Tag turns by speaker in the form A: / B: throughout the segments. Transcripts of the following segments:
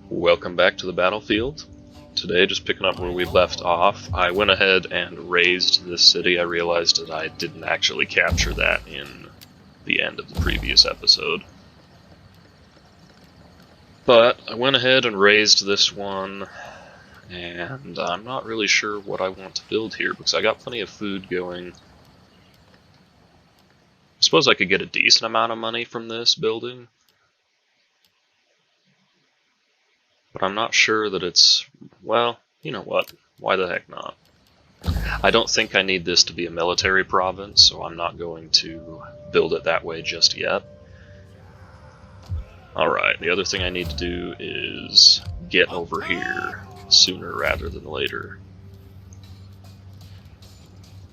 A: Welcome back to the battlefield. Today, just picking up where we left off, I went ahead and razed this city. I realized that I didn't actually capture that in the end of the previous episode. But I went ahead and razed this one, and I'm not really sure what I want to build here, because I got plenty of food going. I suppose I could get a decent amount of money from this building, but I'm not sure that it's, well, you know what, why the heck not? I don't think I need this to be a military province, so I'm not going to build it that way just yet. Alright, the other thing I need to do is get over here sooner rather than later.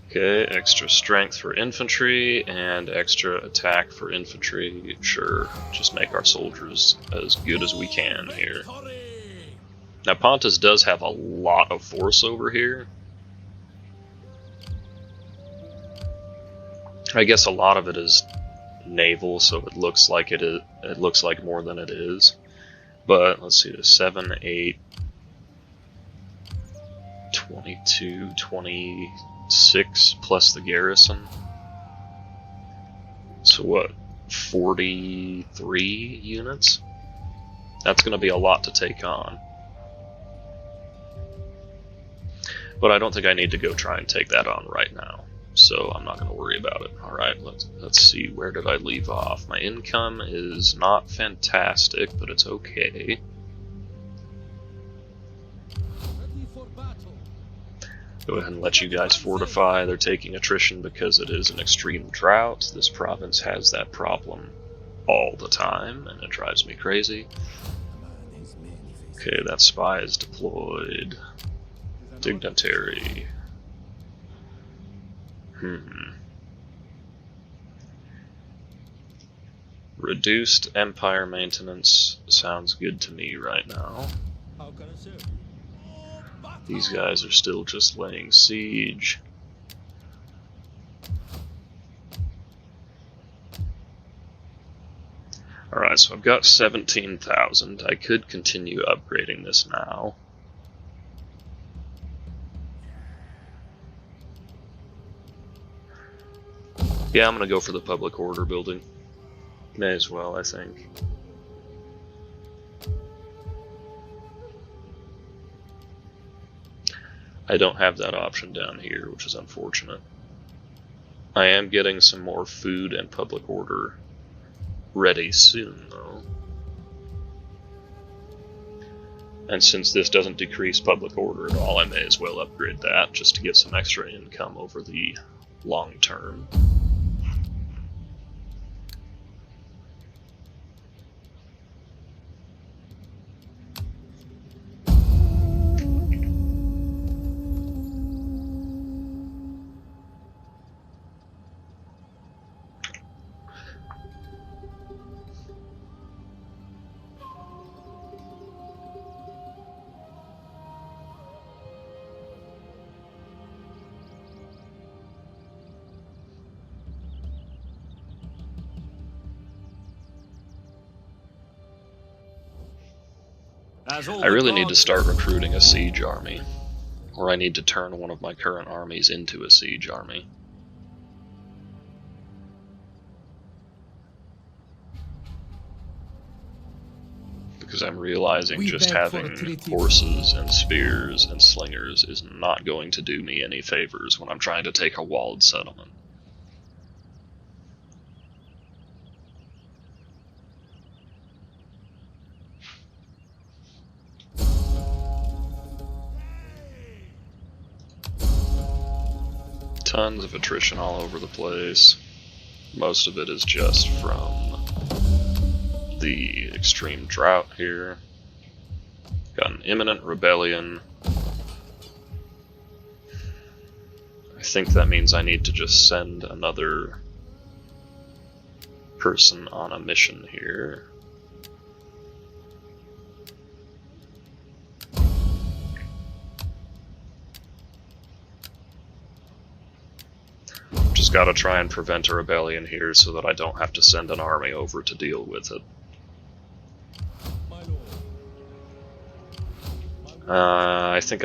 A: Okay, extra strength for infantry and extra attack for infantry. Sure, just make our soldiers as good as we can here. Now, Pontus does have a lot of force over here. I guess a lot of it is naval, so it looks like it looks like more than it is. But let's see, 7, 8, 22, 26 plus the garrison. So what, 43 units? That's going to be a lot to take on. But I don't think I need to go try and take that on right now, so I'm not going to worry about it. Alright, let's see, where did I leave off? My income is not fantastic, but it's okay. Go ahead and let you guys fortify. They're taking attrition because it is an extreme drought. This province has that problem all the time, and it drives me crazy. Okay, that spy is deployed. Dignitary. Reduced empire maintenance sounds good to me right now. These guys are still just laying siege. Alright, so I've got 17,000. I could continue upgrading this now. Yeah, I'm gonna go for the public order building. May as well, I think. I don't have that option down here, which is unfortunate. I am getting some more food and public order ready soon, though. And since this doesn't decrease public order at all, I may as well upgrade that just to get some extra income over the long term. I really need to start recruiting a siege army, or I need to turn one of my current armies into a siege army. Because I'm realizing just having horses and spears and slingers is not going to do me any favors when I'm trying to take a walled settlement. Tons of attrition all over the place. Most of it is just from the extreme drought here. Got an imminent rebellion. I think that means I need to just send another person on a mission here. Just gotta try and prevent a rebellion here so that I don't have to send an army over to deal with it. I think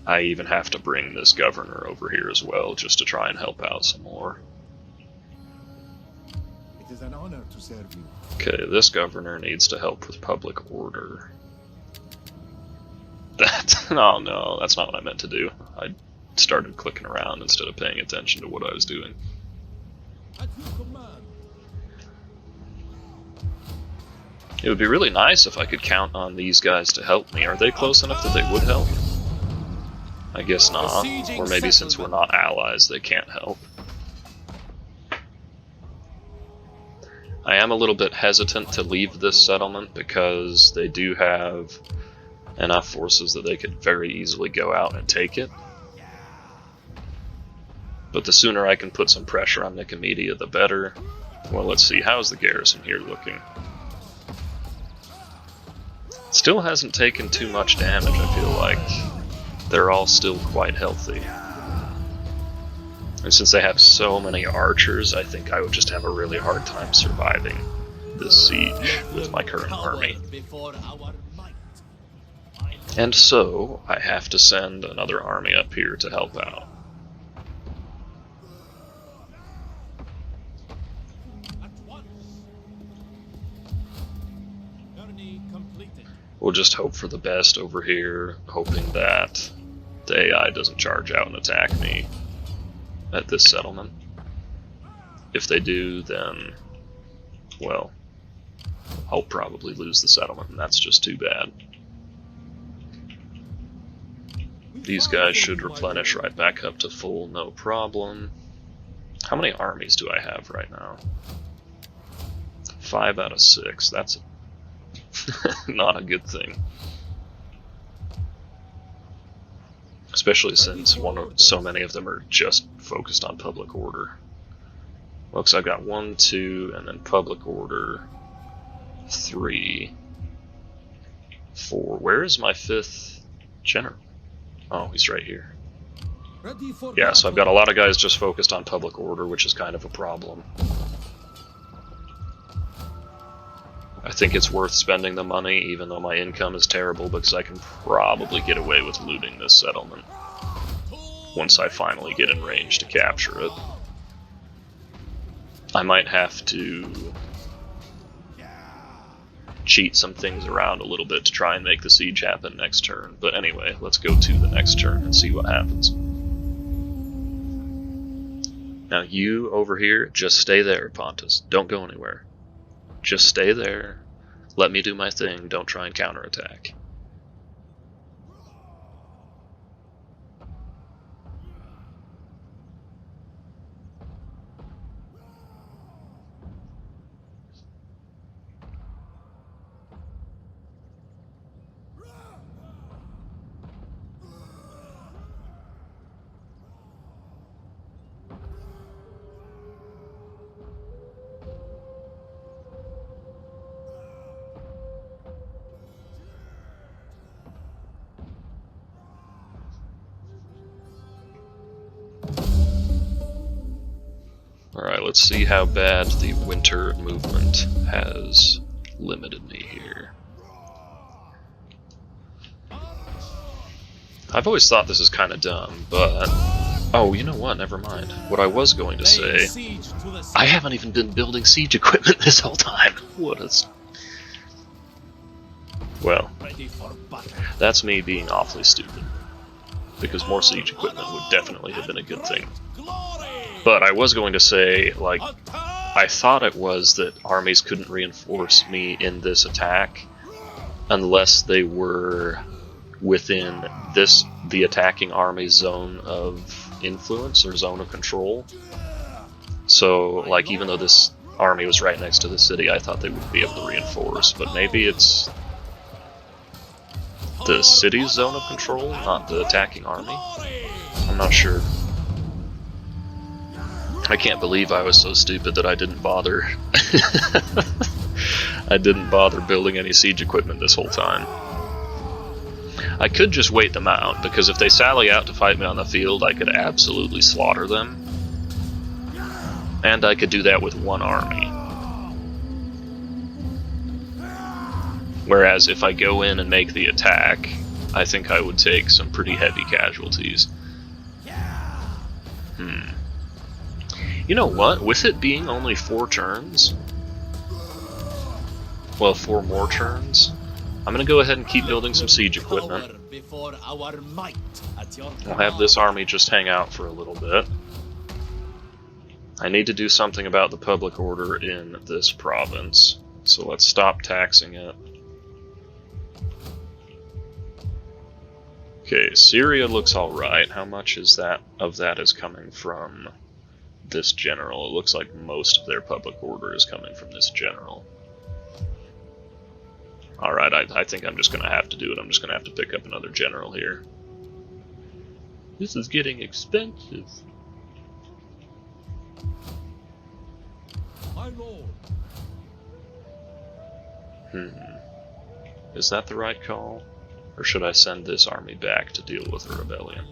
A: I even have to bring this governor over here as well, just to try and help out some more.
B: It is an honor to serve you.
A: Okay, this governor needs to help with public order. Oh no, that's not what I meant to do. I started clicking around instead of paying attention to what I was doing.
B: At your command.
A: It would be really nice if I could count on these guys to help me. Are they close enough that they would help? I guess not. Or maybe since we're not allies, they can't help. I am a little bit hesitant to leave this settlement because they do have enough forces that they could very easily go out and take it. But the sooner I can put some pressure on Nicomedia, the better. Well, let's see. How's the garrison here looking? Still hasn't taken too much damage, I feel like. They're all still quite healthy. And since they have so many archers, I think I would just have a really hard time surviving this siege with my current army. And so, I have to send another army up here to help out. We'll just hope for the best over here, hoping that the AI doesn't charge out and attack me at this settlement. If they do, then, well, I'll probably lose the settlement, and that's just too bad. These guys should replenish right back up to full, no problem. How many armies do I have right now? 5 out of 6. That's not a good thing. Especially since so many of them are just focused on public order. Looks like I've got 1, 2, and then public order 3, 4. Where is my 5th general? Oh, he's right here. Yeah, so I've got a lot of guys just focused on public order, which is kind of a problem. I think it's worth spending the money, even though my income is terrible, because I can probably get away with looting this settlement once I finally get in range to capture it. I might have to cheat some things around a little bit to try and make the siege happen next turn. But anyway, let's go to the next turn and see what happens. Now you over here, just stay there, Pontus. Don't go anywhere. Just stay there, let me do my thing, don't try and counterattack. Alright, let's see how bad the winter movement has limited me here. I've always thought this is kind of dumb, but... Oh, you know what? Never mind. What I was going to say... I haven't even been building siege equipment this whole time. What is... Well, that's me being awfully stupid. Because more siege equipment would definitely have been a good thing. But I was going to say, like, I thought it was that armies couldn't reinforce me in this attack unless they were within the attacking army's zone of influence or zone of control. So, like, even though this army was right next to the city, I thought they would be able to reinforce, but maybe it's the city's zone of control, not the attacking army? I'm not sure. I can't believe I was so stupid that I didn't bother. I didn't bother building any siege equipment this whole time. I could just wait them out, because if they sally out to fight me on the field, I could absolutely slaughter them. And I could do that with one army. Whereas if I go in and make the attack, I think I would take some pretty heavy casualties. You know what? With it being only 4 turns, well, 4 more turns, I'm gonna go ahead and keep building some siege equipment. I'll have this army just hang out for a little bit. I need to do something about the public order in this province, so let's stop taxing it. Okay, Syria looks alright. How much is that of that is coming from this general? It looks like most of their public order is coming from this general. Alright, I think I'm just going to have to do it. I'm just going to have to pick up another general here. This is getting expensive.
B: My lord.
A: Is that the right call? Or should I send this army back to deal with a rebellion?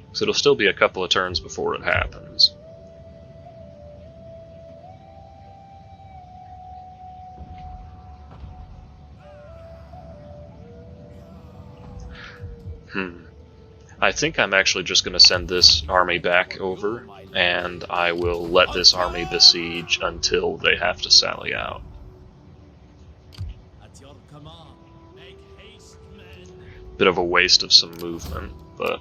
A: Because it'll still be a couple of turns before it happens. I think I'm actually just going to send this army back over, and I will let this army besiege until they have to sally out. Bit of a waste of some movement, but,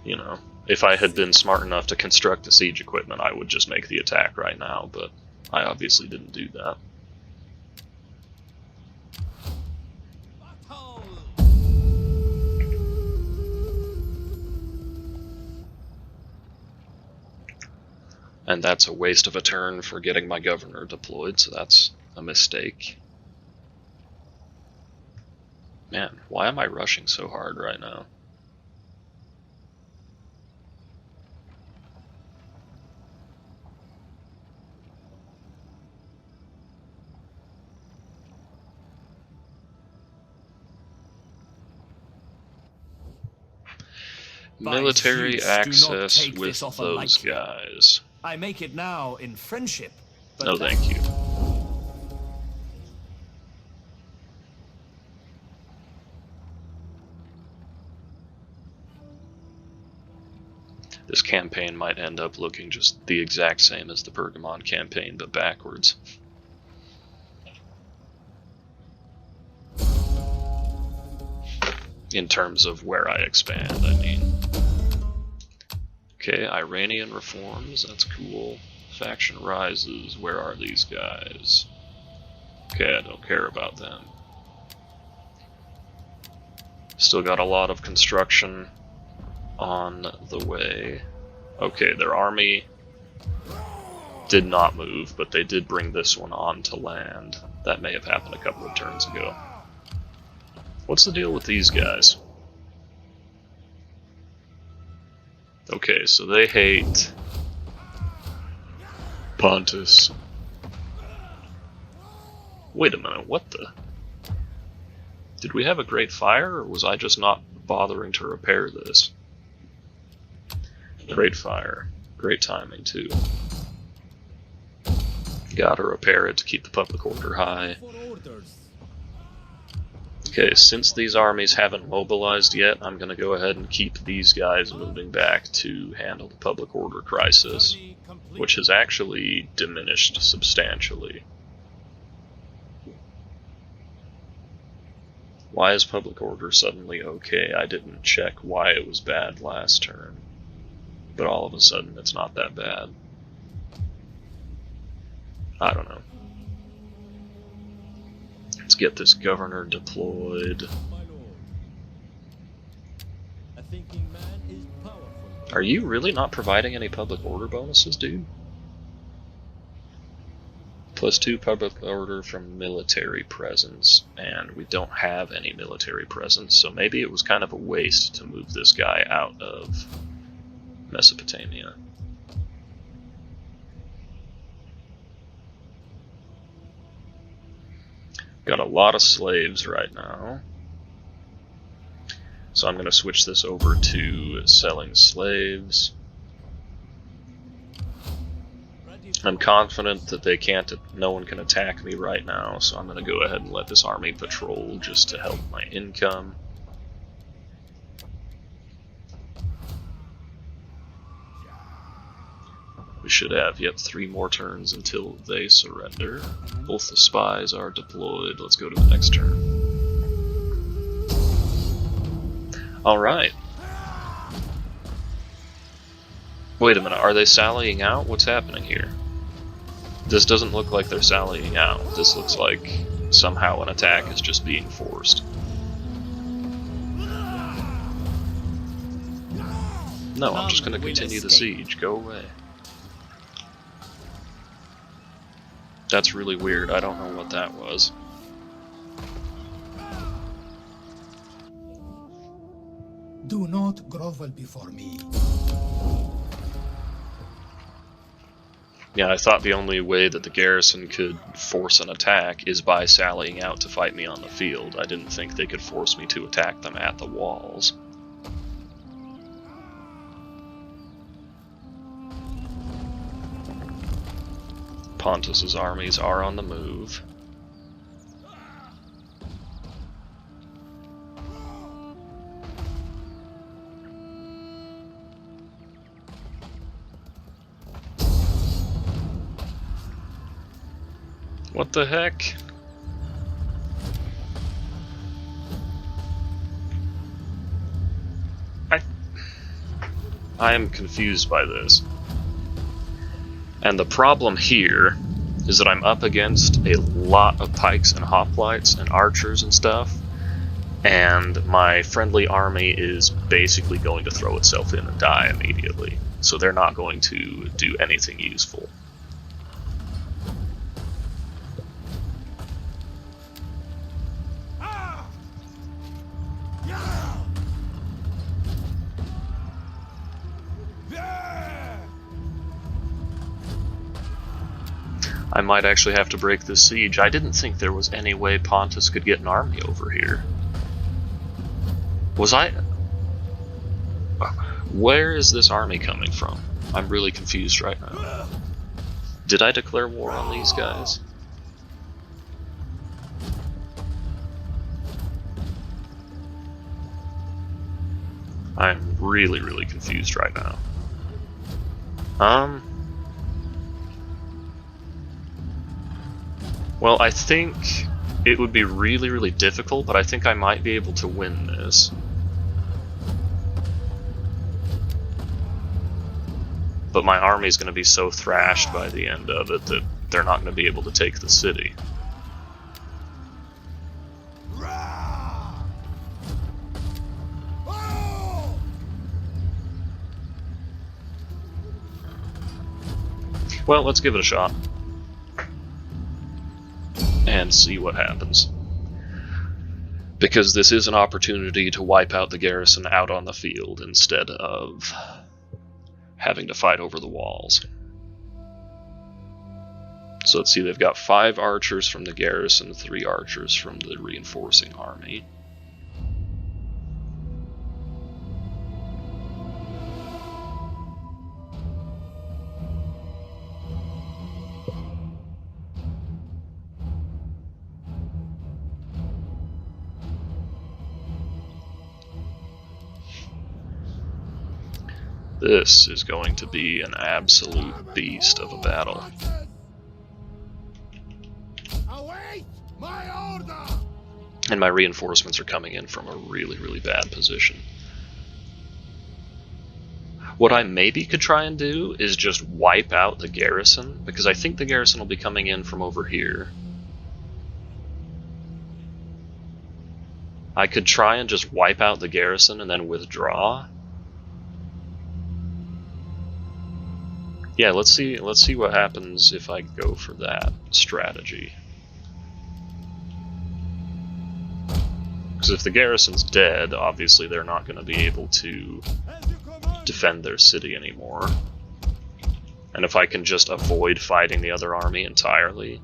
A: you know, if I had been smart enough to construct the siege equipment, I would just make the attack right now, but I obviously didn't do that. And that's a waste of a turn for getting my governor deployed, so that's a mistake. Man, why am I rushing so hard right now? Military access with those guys.
C: I make it now in friendship.
A: No, thank you. This campaign might end up looking just the exact same as the Pergamon campaign, but backwards. In terms of where I expand, I mean. Okay, Iranian reforms, that's cool. Faction rises, where are these guys? Okay, I don't care about them. Still got a lot of construction on the way. Okay, their army did not move, but they did bring this one on to land. That may have happened a couple of turns ago. What's the deal with these guys? Okay, so they hate Pontus. Wait a minute, what the? Did we have a great fire, or was I just not bothering to repair this? Great fire. Great timing, too. Gotta repair it to keep the public order high. Okay, since these armies haven't mobilized yet, I'm going to go ahead and keep these guys moving back to handle the public order crisis, which has actually diminished substantially. Why is public order suddenly okay? I didn't check why it was bad last turn, but all of a sudden it's not that bad. I don't know. Let's get this governor deployed. Are you really not providing any public order bonuses, dude? +2 public order from military presence, and we don't have any military presence, so maybe it was kind of a waste to move this guy out of Mesopotamia. Got a lot of slaves right now, so I'm going to switch this over to selling slaves. I'm confident that they can't. No one can attack me right now, so I'm going to go ahead and let this army patrol just to help my income. We should have yet 3 more turns until they surrender. Both the spies are deployed. Let's go to the next turn. Alright. Wait a minute, are they sallying out? What's happening here? This doesn't look like they're sallying out. This looks like somehow an attack is just being forced. No, I'm just going to continue the siege. Go away. That's really weird. I don't know what that was.
B: Do not grovel before me.
A: Yeah, I thought the only way that the garrison could force an attack is by sallying out to fight me on the field. I didn't think they could force me to attack them at the walls. Pontus's armies are on the move. What the heck? I am confused by this. And the problem here is that I'm up against a lot of pikes and hoplites and archers and stuff, and my friendly army is basically going to throw itself in and die immediately. So they're not going to do anything useful. I might actually have to break this siege. I didn't think there was any way Pontus could get an army over here. Was I... Where is this army coming from? I'm really confused right now. Did I declare war on these guys? I'm really, really confused right now. Well, I think it would be really, really difficult, but I think I might be able to win this. But my army's going to be so thrashed by the end of it that they're not going to be able to take the city. Well, let's give it a shot. And see what happens. Because this is an opportunity to wipe out the garrison out on the field instead of having to fight over the walls. So let's see, they've got 5 archers from the garrison, 3 archers from the reinforcing army. This is going to be an absolute beast of a battle. And my reinforcements are coming in from a really, really bad position. What I maybe could try and do is just wipe out the garrison, because I think the garrison will be coming in from over here. I could try and just wipe out the garrison and then withdraw. Yeah, let's see what happens if I go for that strategy. Because if the garrison's dead, obviously they're not going to be able to defend their city anymore. And if I can just avoid fighting the other army entirely,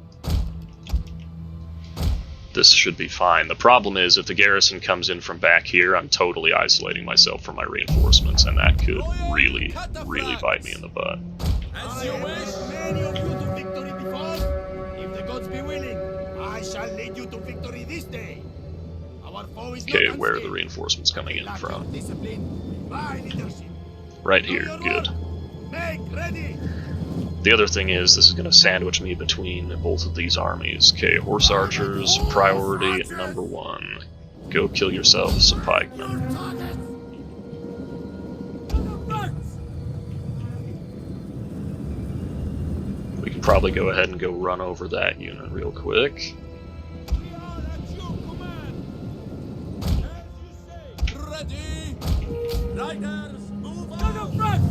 A: this should be fine. The problem is, if the garrison comes in from back here, I'm totally isolating myself from my reinforcements, and that could really, really bite me in the butt.
C: As you wish, man, you shall lead you to victory this day. Our foe is
A: Okay,
C: not
A: where are the
C: unstable.
A: reinforcements coming in
C: Lack your
A: from?
C: discipline, my leadership.
A: Right
C: Do
A: here,
C: your
A: good.
C: work. Make ready.
A: The other thing is, this is going to sandwich me between both of these armies. Okay, horse archers, priority number 1. Go kill yourselves some pikemen. We can probably go ahead and go run over that unit real quick.
C: Ready. Riders, move on. To the front.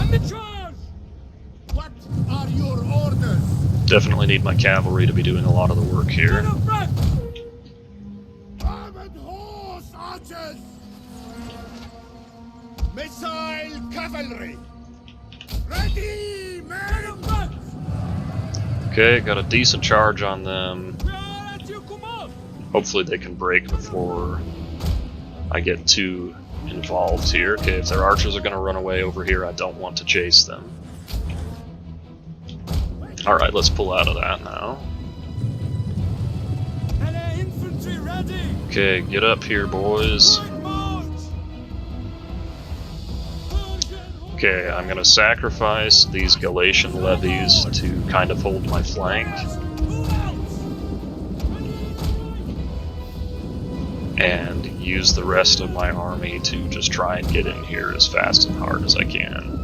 C: I'm in charge. What are your orders?
A: Definitely need my cavalry to be doing a lot of the work here.
C: To the front. Armored horse archers. Missile cavalry. Ready, men.
A: Okay, got a decent charge on them.
C: We are at your command.
A: Hopefully they can break before I get too involved here. Okay, if their archers are going to run away over here, I don't want to chase them. Alright, let's pull out of that now.
C: Infantry ready.
A: Okay, get up here, boys. Okay, I'm going to sacrifice these Galatian levies to kind of hold my flank. And use the rest of my army to just try and get in here as fast and hard as I can.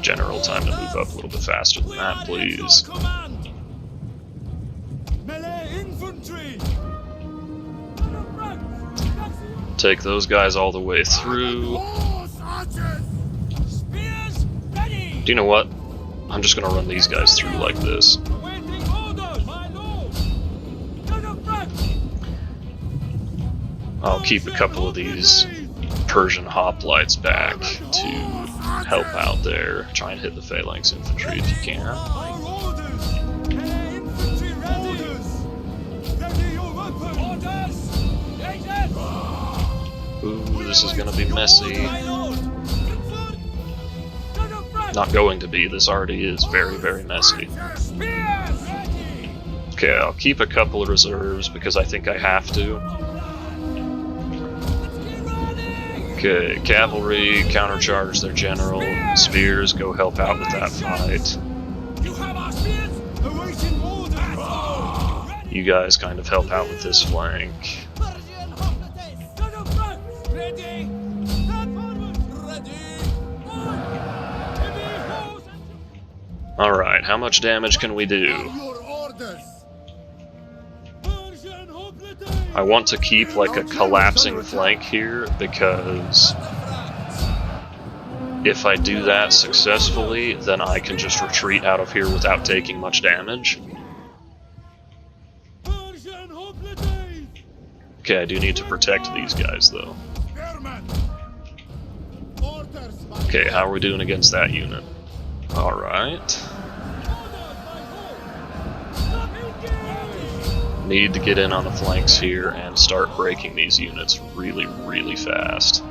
A: General, time to move up a little bit faster than that, please. Take those guys all the way through. Do you know what? I'm just gonna run these guys through like this. I'll keep a couple of these Persian hoplites back to help out there. Try and hit the phalanx infantry if you can. Ooh, this is gonna be messy. Not going to be, this already is very, very messy. Okay, I'll keep a couple of reserves because I think I have to. Okay, cavalry, countercharge their general. Spears, go help out with that fight. You guys kind of help out with this flank. Alright, how much damage can we do? I want to keep like a collapsing flank here because if I do that successfully, then I can just retreat out of here without taking much damage. Okay, I do need to protect these guys though. Okay, how are we doing against that unit? Alright. Need to get in on the flanks here and start breaking these units really, really fast.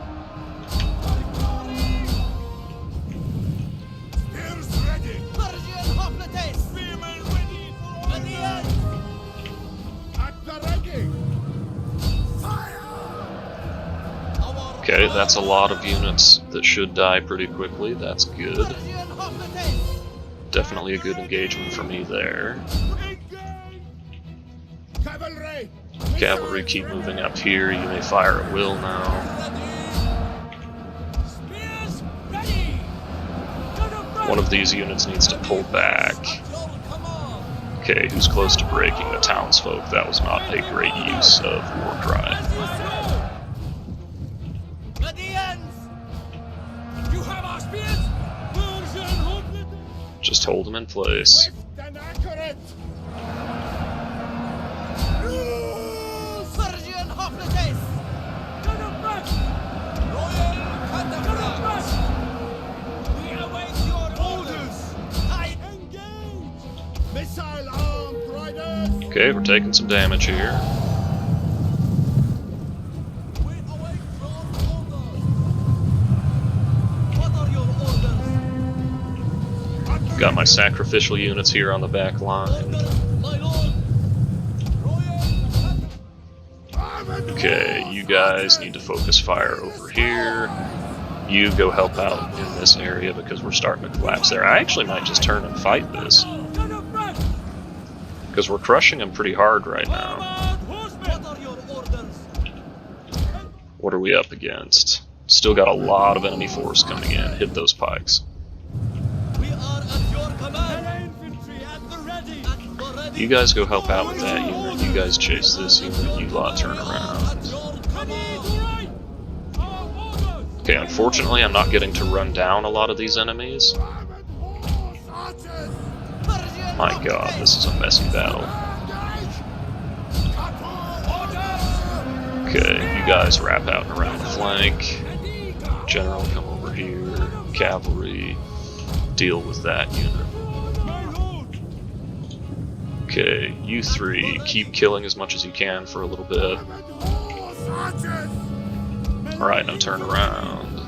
A: Okay, that's a lot of units that should die pretty quickly. That's good. Definitely a good engagement for me there. Cavalry, keep moving up here. You may fire at will now. One of these units needs to pull back. Okay, who's close to breaking the townsfolk? That was not a great use of war cry. Just hold them in place. Okay, we're taking some damage here. Got my sacrificial units here on the back line. Okay, you guys need to focus fire over here. You go help out in this area because we're starting to collapse there. I actually might just turn and fight this, because we're crushing them pretty hard right now. What are we up against? Still got a lot of enemy force coming in. Hit those pikes. You guys go help out with that unit. You guys chase this unit. You lot turn around. Okay, unfortunately I'm not getting to run down a lot of these enemies. My god, this is a messy battle. Okay, you guys wrap out and around the flank. General, come over here. Cavalry, deal with that unit. Okay, you three, keep killing as much as you can for a little bit. Alright, now turn around.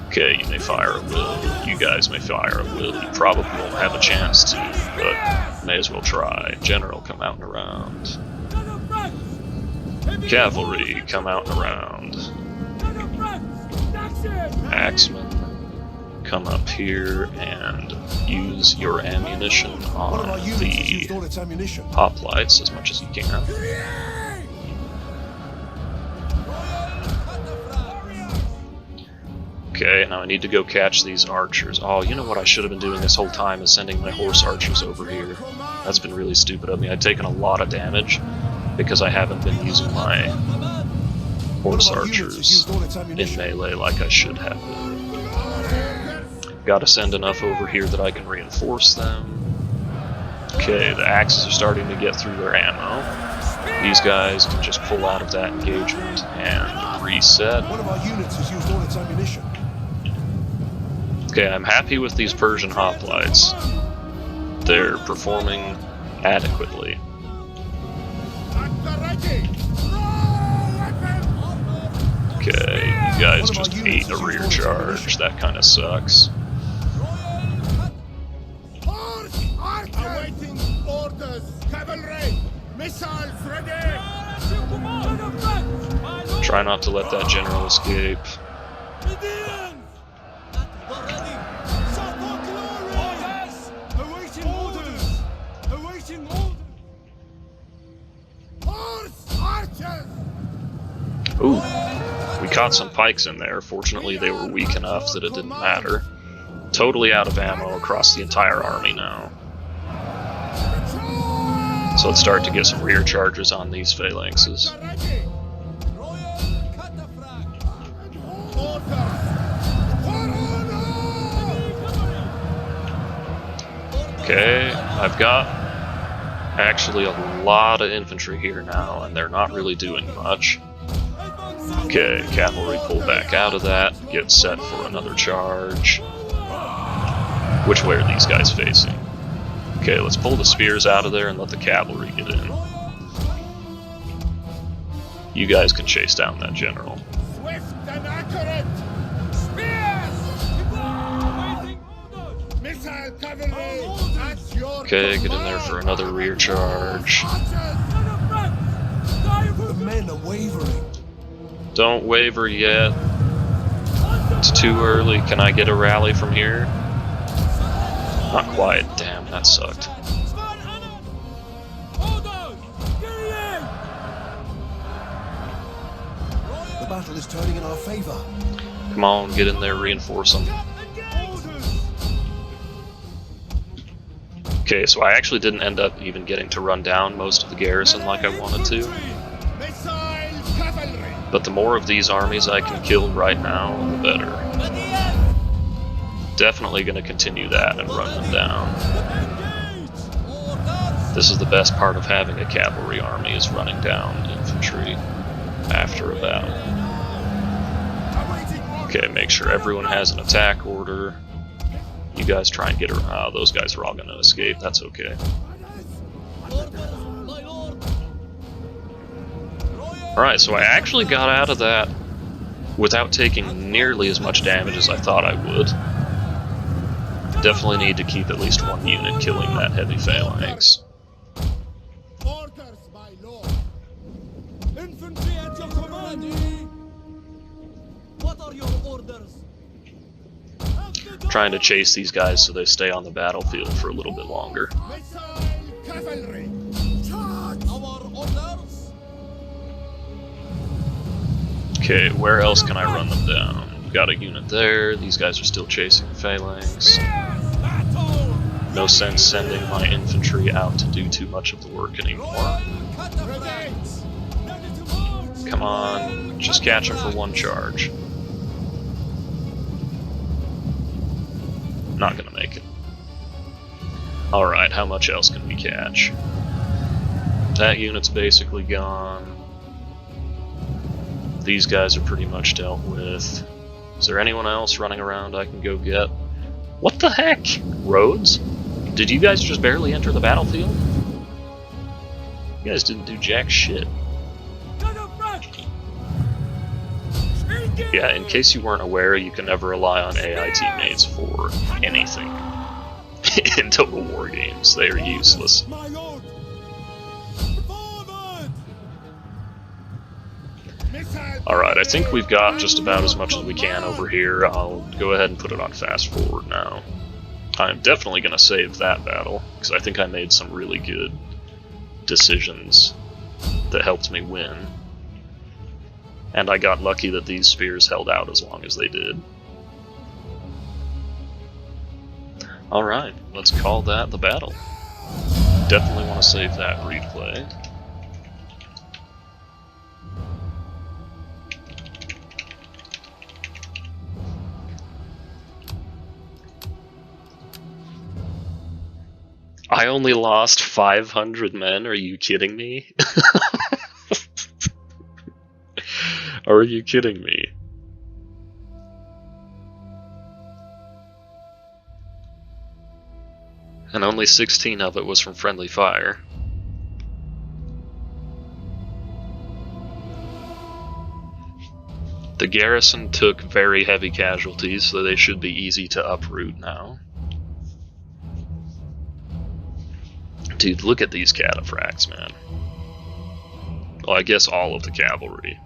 A: Okay, you may fire at will. You guys may fire at will. You probably won't have a chance to, but may as well try. General, come out and around. Cavalry, come out and around. Axemen, come up here and use your ammunition on the hoplites as much as you can. Okay, now I need to go catch these archers. Oh, you know what I should have been doing this whole time is sending my horse archers over here. That's been really stupid of me. I've taken a lot of damage because I haven't been using my horse archers in melee like I should have been. Gotta send enough over here that I can reinforce them. Okay, the axes are starting to get through their ammo. These guys can just pull out of that engagement and reset.
C: One of our units has used all its ammunition.
A: Okay, I'm happy with these Persian hoplites. They're performing adequately. Okay, you guys just ate a rear charge. That kind of sucks.
C: Awaiting orders, cavalry, missiles ready.
A: Try not to let that general escape. Ooh, we caught some pikes in there. Fortunately, they were weak enough that it didn't matter. Totally out of ammo across the entire army now. So let's start to get some rear charges on these phalanxes. Okay, I've got actually a lot of infantry here now, and they're not really doing much. Okay, cavalry pull back out of that, get set for another charge. Which way are these guys facing? Okay, let's pull the spears out of there and let the cavalry get in. You guys can chase down that general.
C: Swift and accurate. Spears. Missile cavalry at your
A: Okay, get in there for another rear charge.
C: The men are wavering.
A: Don't waver yet. It's too early. Can I get a rally from here? Not quite. Damn, that sucked.
C: The battle is turning in our favor.
A: Come on, get in there, reinforce them. Okay, so I actually didn't end up even getting to run down most of the garrison like I wanted to. But the more of these armies I can kill right now, the better. Definitely going to continue that and run them down. This is the best part of having a cavalry army, is running down infantry after a battle. Okay, make sure everyone has an attack order. You guys try and get around. Those guys are all going to escape. That's okay. Alright, so I actually got out of that without taking nearly as much damage as I thought I would. Definitely need to keep at least one unit killing that heavy phalanx.
C: Infantry at your command. What are your orders?
A: Trying to chase these guys so they stay on the battlefield for a little bit longer.
C: Missile cavalry. Charge. Our orders.
A: Okay, where else can I run them down? We've got a unit there. These guys are still chasing the phalanx. No sense sending my infantry out to do too much of the work anymore. Come on, just catch them for one charge. Not gonna make it. Alright, how much else can we catch? That unit's basically gone. These guys are pretty much dealt with. Is there anyone else running around I can go get? What the heck? Roads? Did you guys just barely enter the battlefield? You guys didn't do jack shit. Yeah, in case you weren't aware, you can never rely on AI teammates for anything. In Total War games, they are useless. Alright, I think we've got just about as much as we can over here. I'll go ahead and put it on fast forward now. I'm definitely going to save that battle, because I think I made some really good decisions that helped me win. And I got lucky that these spears held out as long as they did. Alright, let's call that the battle. Definitely want to save that replay. I only lost 500 men? Are you kidding me? Are you kidding me? And only 16 of it was from friendly fire. The garrison took very heavy casualties, so they should be easy to uproot now. Dude, look at these cataphracts, man. Well, I guess all of the cavalry.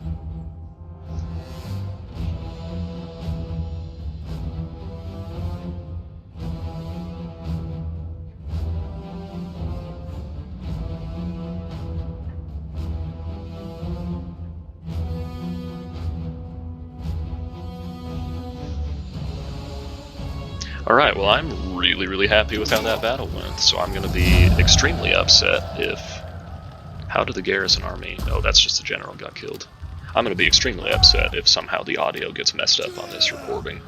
A: Alright, well I'm really happy with how that battle went, so I'm going to be extremely upset if... How did the garrison army... Oh, that's just the general got killed. I'm going to be extremely upset if somehow the audio gets messed up on this recording.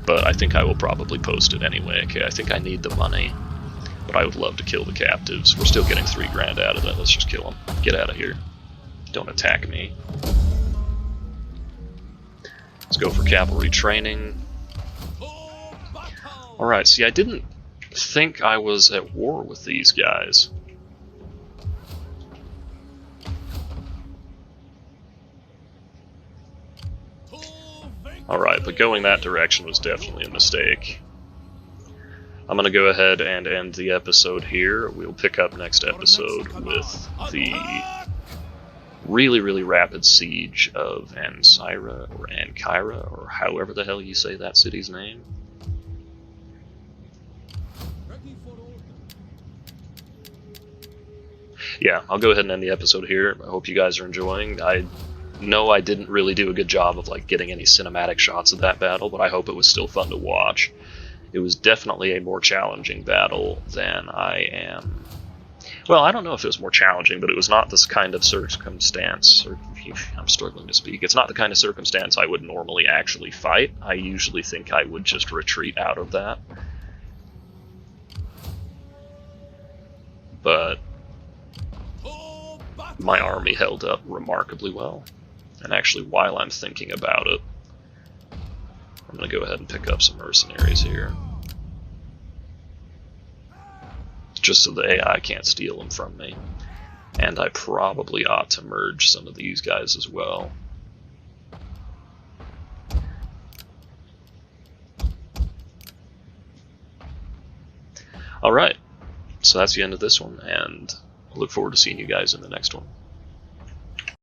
A: But I think I will probably post it anyway, okay? I think I need the money, but I would love to kill the captives. We're still getting 3 grand out of it, let's just kill them. Get out of here. Don't attack me. Let's go for cavalry training. Alright, see, I didn't think I was at war with these guys. Alright, but going that direction was definitely a mistake. I'm going to go ahead and end the episode here. We'll pick up next episode with the really rapid siege of Ansira, or Ankara, or however the hell you say that city's name. Yeah, I'll go ahead and end the episode here. I hope you guys are enjoying. I know I didn't really do a good job of like getting any cinematic shots of that battle, but I hope it was still fun to watch. It was definitely a more challenging battle than I am... Well, I don't know if it was more challenging, but it was not this kind of circumstance. I'm struggling to speak. It's not the kind of circumstance I would normally actually fight. I usually think I would just retreat out of that. But my army held up remarkably well. And actually, while I'm thinking about it, I'm going to go ahead and pick up some mercenaries here. Just so the AI can't steal them from me. And I probably ought to merge some of these guys as well. Alright, so that's the end of this one, and I look forward to seeing you guys in the next one.